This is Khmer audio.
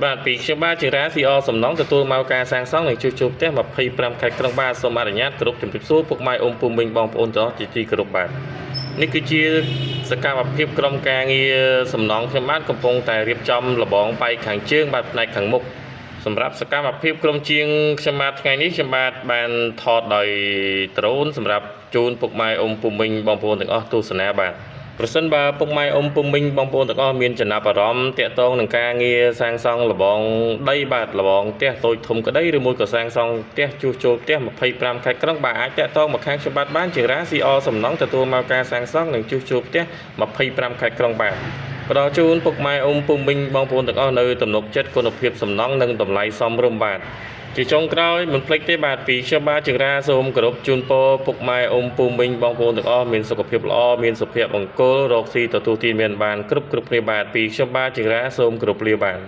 បាទពីខ្ញុំបាទជារាស៊ីអសំណងទទួលមកការសាងសង់និងជួសជុលផ្ទះ25ខែក្រុងបាទសូមអនុញ្ញាតគ្រប់ជំរាបសួរពុកម៉ែអ៊ំពូមីងបងប្អូនទាំងអស់ជាទីគោរពបាទនេះគឺជាសកម្មភាពក្រុមការងារសំណងខ្ញុំបាទកំពុងតែរៀបចំលបងបែកខាងជើងបាទផ្នែកខាងមុខសម្រាប់សកម្មភាពក្រុមជាងខ្ញុំបាទថ្ងៃនេះខ្ញុំបាទបានថតដោយដ្រូនសម្រាប់ជូនពុកម៉ែអ៊ំពូមីងបងប្អូនទាំងអស់ទស្សនាបាទប្រសិនបើពុកម៉ែអ៊ំពុំមីងបងប្អូនទាំងអស់មានចំណាប់អារម្មណ៍តាក់ទងនឹងការងារសាងសង់លបងដីបាទលបងផ្ទះតូចធំក្តីឬមួយក៏សាងសង់ផ្ទះជួសជុលផ្ទះ25ខែក្រុងបាទអាចតាក់ទងមកខាងខ្ញុំបាទបានជារាស៊ីអសំណងទទួលមកការសាងសង់និងជួសជុលផ្ទះ25ខែក្រុងបាទផ្ដល់ជូនពុកម៉ែអ៊ំពុំមីងបងប្អូនទាំងអស់នៅទំនុកចិត្តគុណភាពសំណង់និងតម្លៃសមរម្យបាទជាចុងក្រោយមិនភ្លេចទេបាទពីខ្ញុំបាទជារាសូមគោរពជូនពរពុកម៉ែអ៊ំពូមីងបងប្អូនទាំងអស់មានសុខភាពល្អមានសុភមង្គលរកស៊ីទទួលទានមានបានគ្រប់គ្នាបាទពីខ្ញុំបាទជារាសូមគោរពលាបាទ